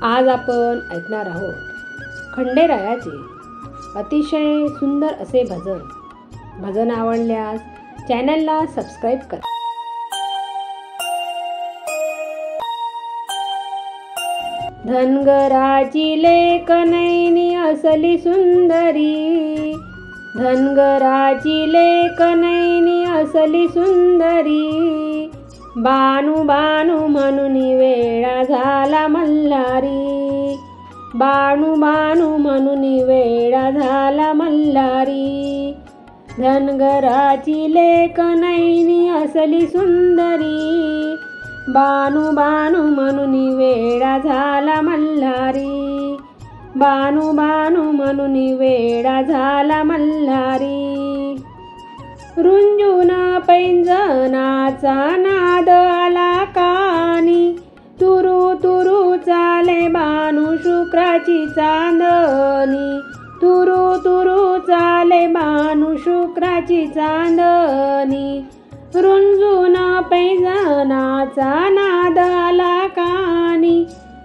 आज आपण ऐकणार आहोत खंडेरायाचे अतिशय सुंदर असे भजन. भजन आवडल्यास चॅनलला सबस्क्राईब करा. धनगराची लेक नैनी असली सुंदरी, धनगराची लेक नैनी असली सुंदरी. बानू बानू म्हणून वेळा झाला मल्हारी, बानू बानू म्हणून वेळा झाला मल्हारी. धनगराची लेक नैनी असली सुंदरी, बानू बानू म्हणून वेळा झाला मल्हारी, बानू बानू म्हणून वेळा झाला मल्हारी. रुंजून पैंजनाचा नाद आला कानी, तुरु तुरु चाले बानू शुक्राची चांदणी, तुरु तुरु चाले बानू शुक्राची चांदणी. रुंजून पैंजनाचा नाद आला कानी,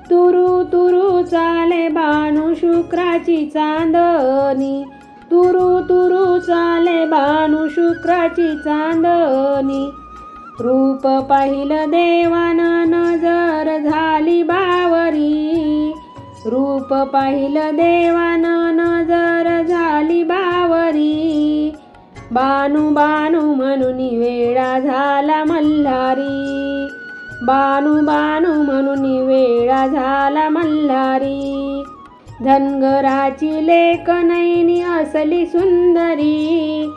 तुरु तुरु चाले बानू शुक्राची चांदणी, तुरु तुरु चाले बानू शुक्राची चांदणी. रूप पाहिलं देवानं नजर झाली बावरी, रूप पाहिलं देवानं नजर झाली बावरी. बानू बानू म्हणून वेळा झाला मल्हारी, बानू बानू म्हणून वेळा झाला मल्हारी. धनगराची लेक नैनी असली सुंदरी,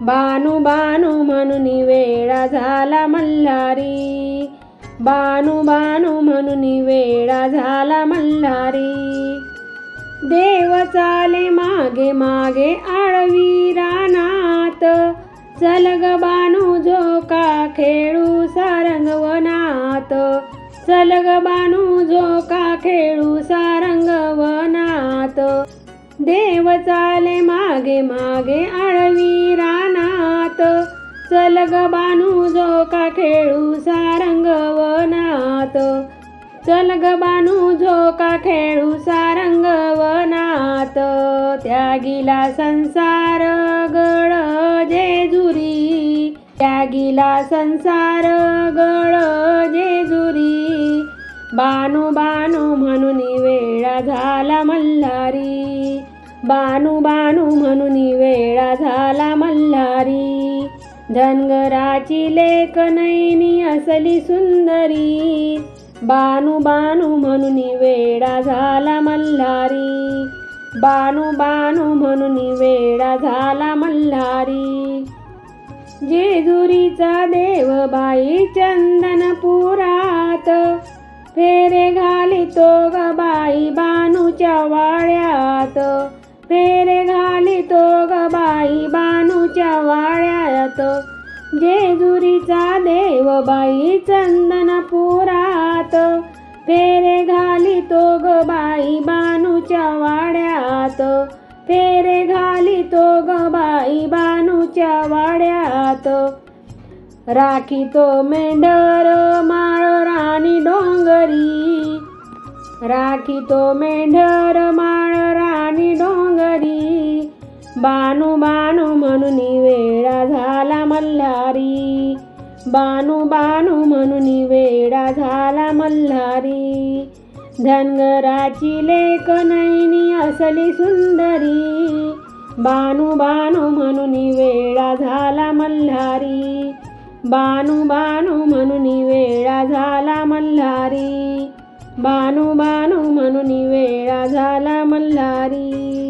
बानू बानू म्हणून वेळा झाला मल्हारी, बानू बानू म्हणून वेळा झाला मल्हारी. देव चाले मागे मागे आळवी रानात, चल ग बानू झोका खेळू सारंगवनात, चल ग बानू झोका खेळू सारंगवनात. देव चाले मागे मागे आळवी रानात, चल ग बानू झोका खेळू सारंगवनात, चल ग बानू झोका खेळू सारंगवनात. त्यागीला संसार गळ जेजुरी, त्यागीला संसार गळ जेजुरी. बानू बानू म्हणून वेळा झाला मल्हारी, बानू बानू म्हणून वेळा झाला मल्हारी. धनगराची लेक नैनी असली सुंदरी, बानू बानू म्हणून वेळा झाला मल्हारी, बानू बानू म्हणून वेळा झाला मल्हारी. जेजुरीचा देव बाई चंदनपुरात, फेरे घालितो ग बाई बानूच्या वाड्यात, फेरे घालितो ग बाई बानूच्या वाड्यात. जेजुरीचा देव बाई चंदनपुरात, फेरे घालितो ग बाई बानूच्या वाड्यात, फेरे घालितो ग बाई बानूच्या वाड्यात. राखीतो मेंढर माळ राणी डोंगरी, राखीतो मेंढर माळ राणी डोंगरी. बानू बानू म्हणून वेळा झाला मल्हारी, बानू बानू म्हणून वेळा झाला मल्हारी. धनगराची लेक नैनी असली सुंदरी, बानू बानू म्हणून वेळा झाला मल्हारी, बानू बानू म्हणून वेळा झाला मल्हारी, बानू बानू म्हणून वेळा झाला मल्हारी.